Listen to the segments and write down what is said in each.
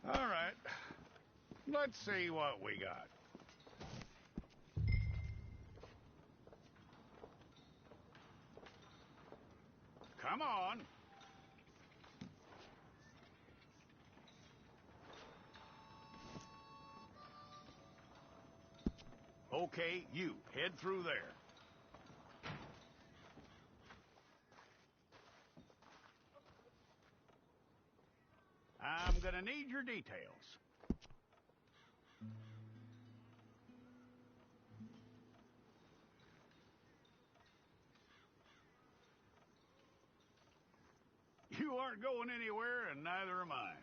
All right. Let's see what we got. Come on. Okay, you head through there. I'm gonna need your details. You aren't going anywhere, and neither am I.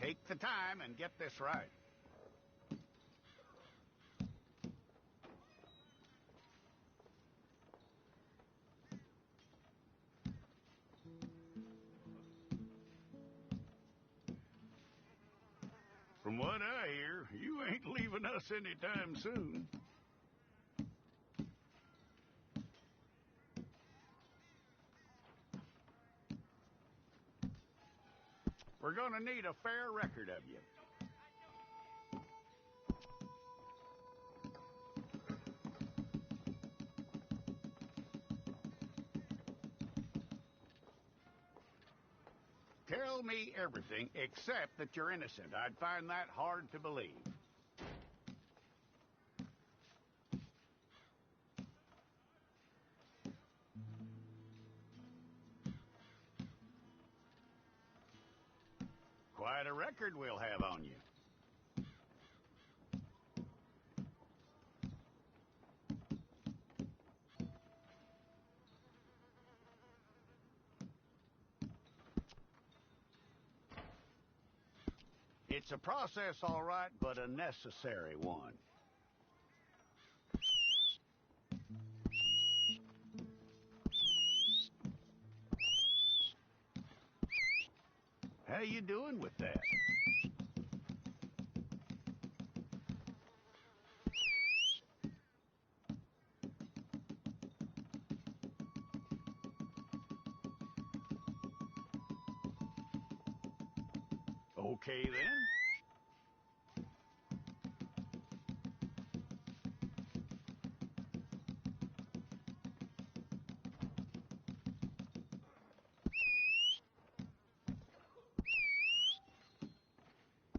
Take the time and get this right. From what I hear, you ain't leaving us anytime soon. We're gonna need a fair record of you. Tell me everything except that you're innocent. I'd find that hard to believe. Quite a record we'll have on you. It's a process, all right, but a necessary one. How you doing with that? Okay, then.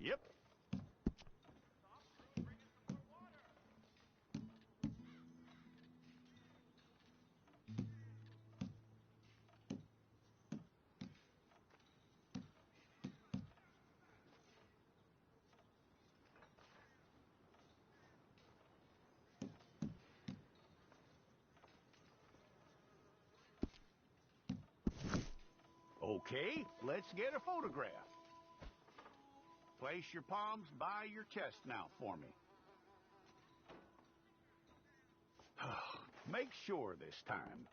Yep. Okay, let's get a photograph. Place your palms by your chest now for me. Make sure this time.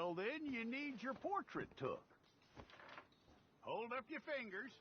Well, then you need your portrait took. Hold up your fingers.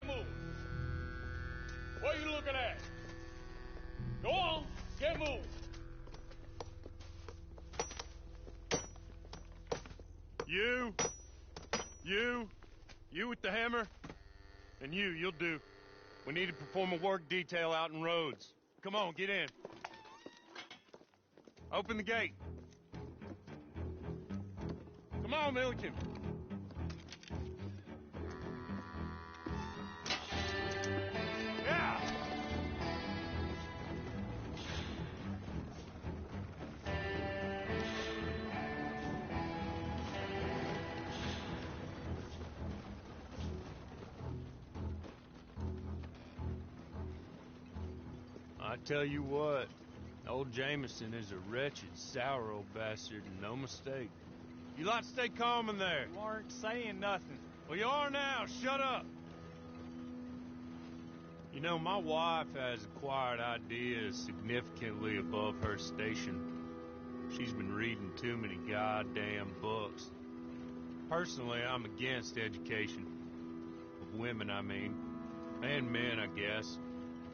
Move. What are you looking at? Go on, get moved. You with the hammer, and you'll do. We need to perform a work detail out in Rhodes. Come on, get in. Open the gate. Come on, Milliken. Yeah. I tell you what, old Jameson is a wretched, sour old bastard, and no mistake. You lot stay calm in there. You aren't saying nothing. Well, you are now. Shut up. You know, my wife has acquired ideas significantly above her station. She's been reading too many goddamn books. Personally, I'm against education. Of women, I mean. And men, I guess.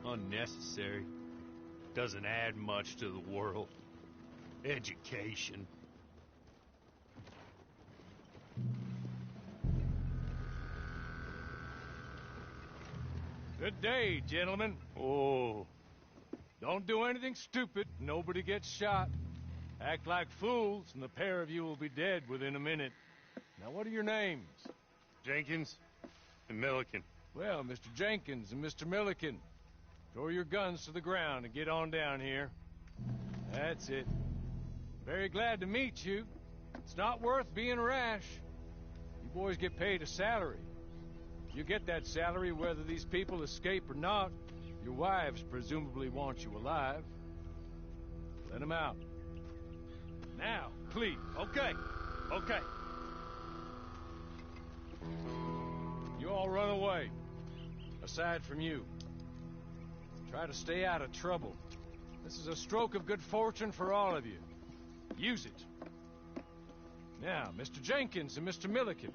Unnecessary. Doesn't add much to the world. Education. Good day, gentlemen. Oh, Don't do anything stupid. Nobody gets shot. Act like fools, and the pair of you will be dead within a minute. Now, what are your names? Jenkins and Milliken. Well, Mr. Jenkins and Mr. Milliken, throw your guns to the ground and get on down here. That's it. Very glad to meet you. It's not worth being rash. You boys get paid a salary. You get that salary whether these people escape or not. Your wives presumably want you alive. Let them out. Now, please. Okay. You all run away. Aside from you. Try to stay out of trouble. This is a stroke of good fortune for all of you. Use it. Now, Mr. Jenkins and Mr. Milliken,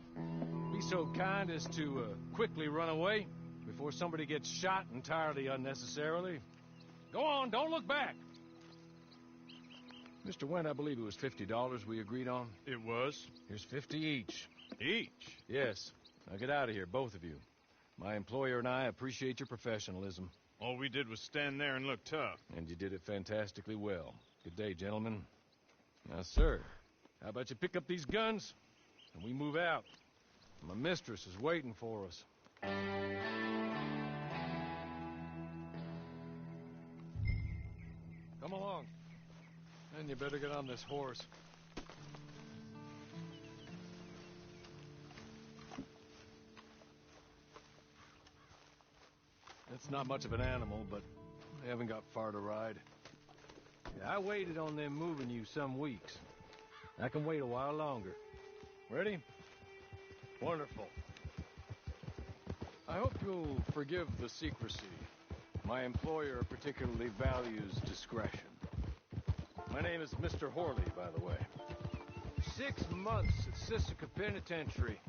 be so kind as to quickly run away before somebody gets shot entirely unnecessarily. Go on, don't look back. Mr. Wendt, I believe it was $50 we agreed on. It was. Here's 50 each. Each? Yes. Now get out of here, both of you. My employer and I appreciate your professionalism. All we did was stand there and look tough. And you did it fantastically well. Good day, gentlemen. Now, sir, how about you pick up these guns and we move out? My mistress is waiting for us. Come along. And you better get on this horse. It's not much of an animal, but We haven't got far to ride. Yeah, I waited on them moving you some weeks. I can wait a while longer. Ready? Wonderful. I hope you'll forgive the secrecy. My employer particularly values discretion. My name is Mr. Horley, by the way. 6 months at Sissica Penitentiary,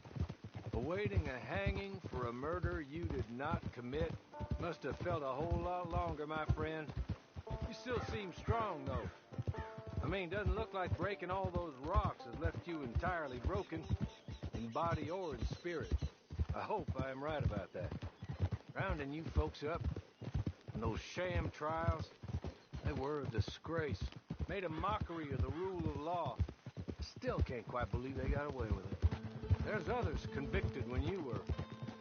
awaiting a hanging for a murder you did not commit. Must have felt a whole lot longer, my friend. You still seem strong, though. I mean, doesn't look like breaking all those rocks has left you entirely broken, in body or in spirit. I hope I am right about that. Rounding you folks up, and those sham trials, they were a disgrace. Made a mockery of the rule of law. Still can't quite believe they got away with it. There's others convicted when you were.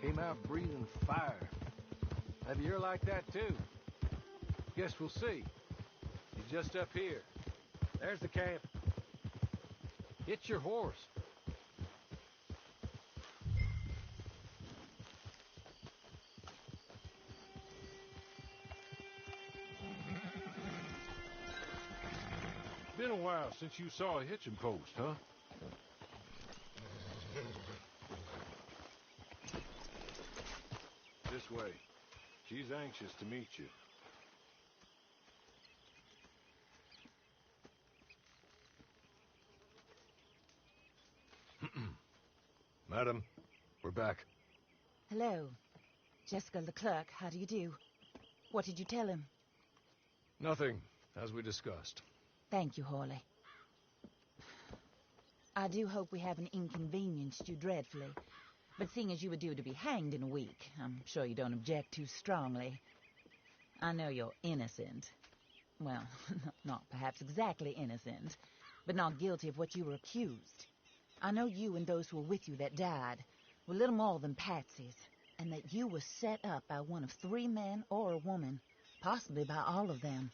Came out breathing fire. Maybe you're like that too. Guess we'll see. He's just up here. There's the camp. Get your horse. Been a while since you saw a hitching post, huh? This way. She's anxious to meet you. Madam, we're back. Hello. Jessica Leclerc, how do you do? What did you tell him? Nothing, as we discussed. Thank you, Horley. I do hope we haven't inconvenienced you dreadfully. But seeing as you were due to be hanged in a week, I'm sure you don't object too strongly. I know you're innocent. Well, not perhaps exactly innocent, but not guilty of what you were accused. I know you and those who were with you that died were little more than patsies, and that you were set up by one of 3 men or a woman, possibly by all of them.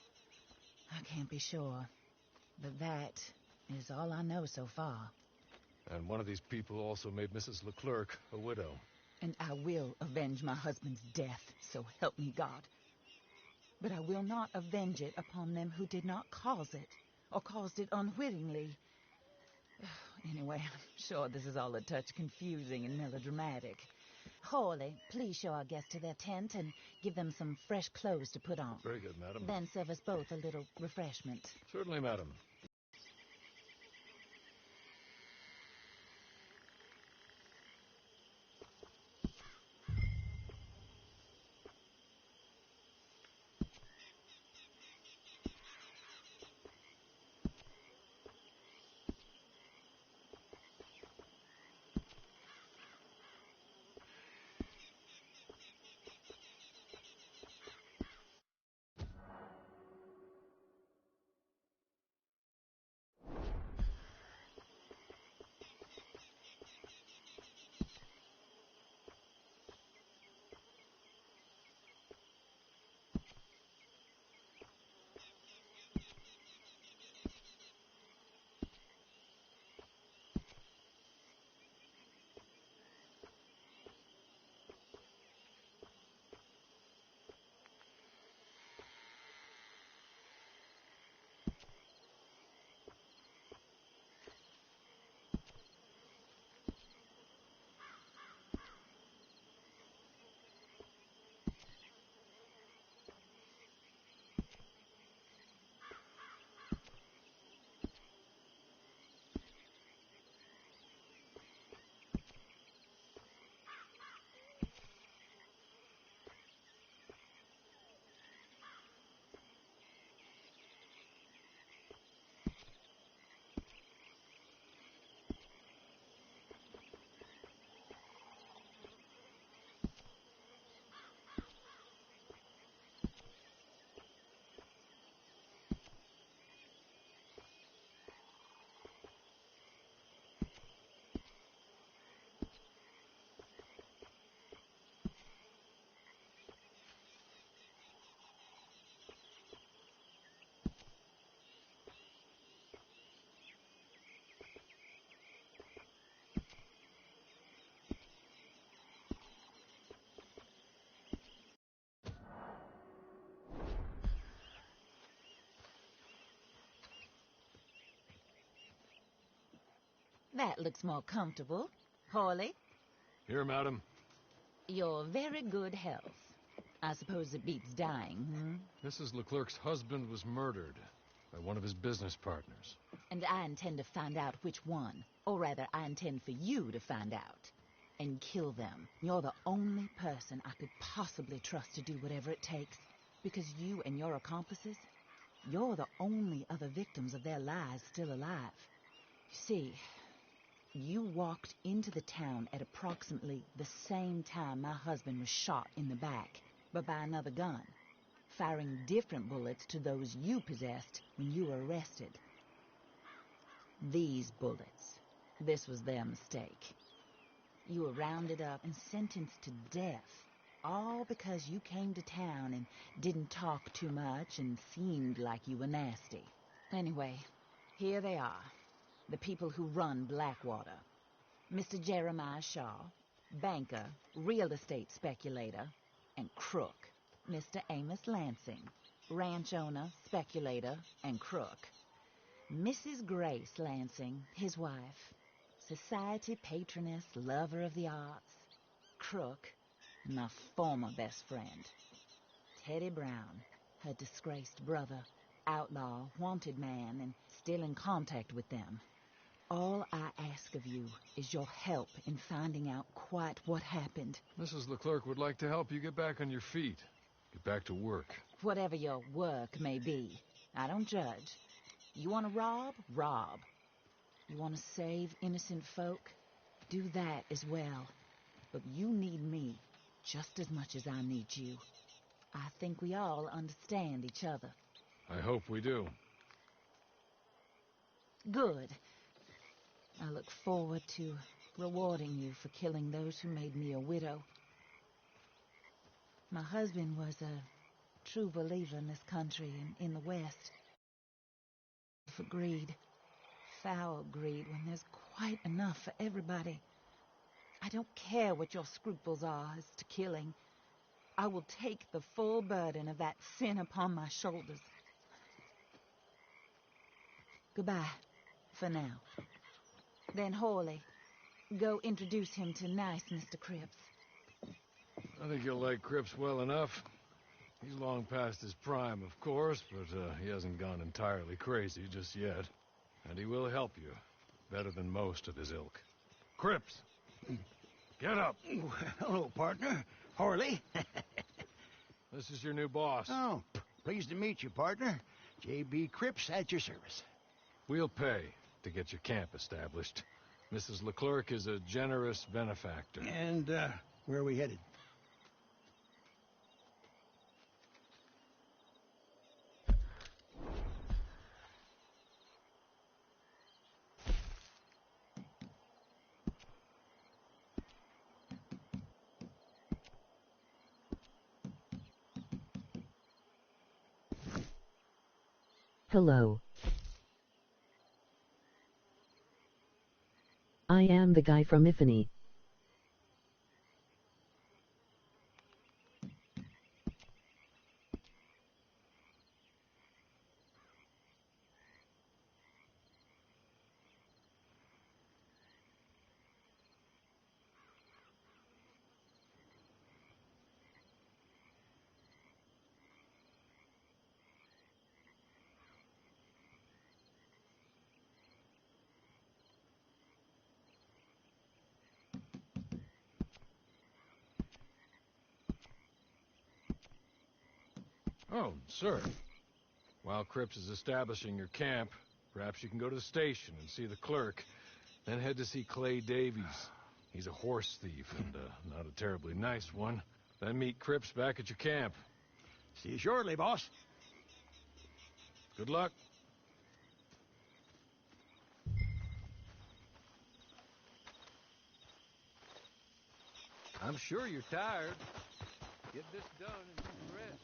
I can't be sure, but that is all I know so far. And one of these people also made Mrs. Leclerc a widow. And I will avenge my husband's death, so help me God. But I will not avenge it upon them who did not cause it, or caused it unwittingly. Anyway, I'm sure this is all a touch confusing and melodramatic. Horley, please show our guests to their tent and give them some fresh clothes to put on. Very good, madam. Then serve us both a little refreshment. Certainly, madam. That looks more comfortable. Hawley, Here, madam. your very good health. I suppose it beats dying, hmm? Mrs. Leclerc's husband was murdered by one of his business partners. And I intend to find out which one. Or rather, I intend for you to find out. And kill them. You're the only person I could possibly trust to do whatever it takes. Because you and your accomplices, you're the only other victims of their lies still alive. You see, you walked into the town at approximately the same time my husband was shot in the back, but by another gun, firing different bullets to those you possessed when you were arrested. These bullets, this was their mistake. You were rounded up and sentenced to death, all because you came to town and didn't talk too much and seemed like you were nasty. Anyway, here they are, the people who run Blackwater. Mr. Jeremiah Shaw, banker, real estate speculator, and crook. Mr. Amos Lansing, ranch owner, speculator, and crook. Mrs. Grace Lansing, his wife, society patroness, lover of the arts, crook, my former best friend. Teddy Brown, her disgraced brother, outlaw, wanted man, and still in contact with them. All I ask of you is your help in finding out quite what happened. Mrs. Leclerc would like to help you get back on your feet. Get back to work. Whatever your work may be, I don't judge. You want to rob? Rob. You want to save innocent folk? Do that as well. But you need me just as much as I need you. I think we all understand each other. I hope we do. Good. I look forward to rewarding you for killing those who made me a widow. My husband was a true believer in this country and in the West. For greed. Foul greed when there's quite enough for everybody. I don't care what your scruples are as to killing. I will take the full burden of that sin upon my shoulders. Goodbye, for now. Then Hawley, go introduce him to nice Mr. Cripps. I think you'll like Cripps well enough. He's long past his prime, of course, but he hasn't gone entirely crazy just yet. And he will help you, better than most of his ilk. Cripps! Get up! Hello, partner. Harley. This is your new boss. Oh, pleased to meet you, partner. J.B. Cripps at your service. We'll pay to get your camp established. Mrs. Leclerc is a generous benefactor. And, where are we headed? Hello. I am the guy from Ifany. Oh, sir. While Cripps is establishing your camp, perhaps you can go to the station and see the clerk, then head to see Clay Davies. He's a horse thief, and not a terribly nice one. Then meet Cripps back at your camp. See you shortly, boss. Good luck. I'm sure you're tired. Get this done and you can rest.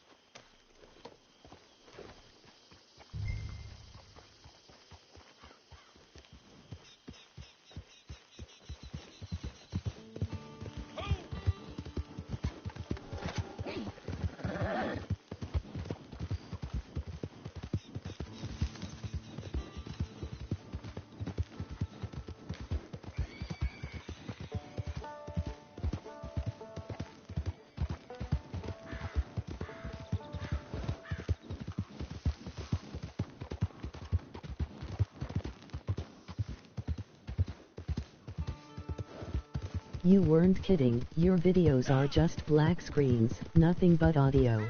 You weren't kidding, your videos are just black screens, nothing but audio.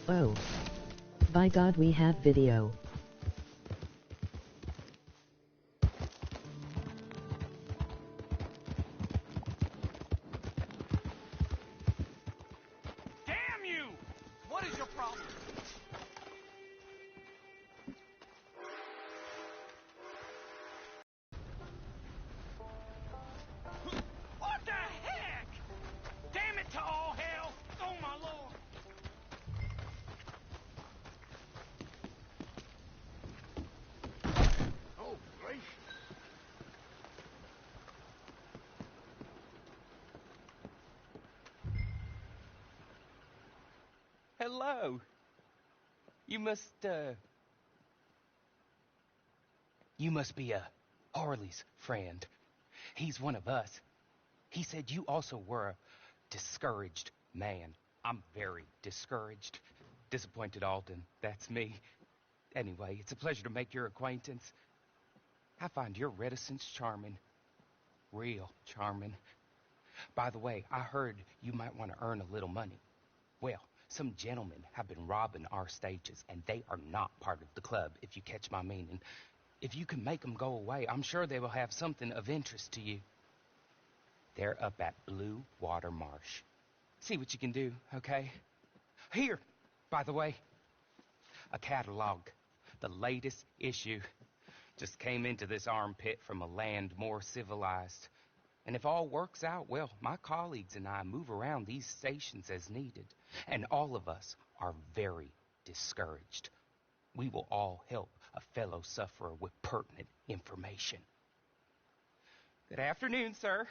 Oh. By God, we have video. Damn you! What is your problem? What the heck? Damn it to all hell! Oh my lord! Oh, gracious. Hello. You must be Harley's friend. He's one of us. He said you also were a discouraged man. I'm very discouraged. Disappointed Alden, that's me. Anyway, it's a pleasure to make your acquaintance. I find your reticence charming. Real charming. By the way, I heard you might want to earn a little money. Well, some gentlemen have been robbing our stages, and they are not part of the club, if you catch my meaning. If you can make them go away, I'm sure they will have something of interest to you. They're up at Blue Water Marsh. See what you can do, okay? Here, by the way, a catalog. The latest issue. Just came into this armpit from a land more civilized. And if all works out, well, my colleagues and I move around these stations as needed. And all of us are very discouraged. We will all help a fellow sufferer with pertinent information. Good afternoon, sir.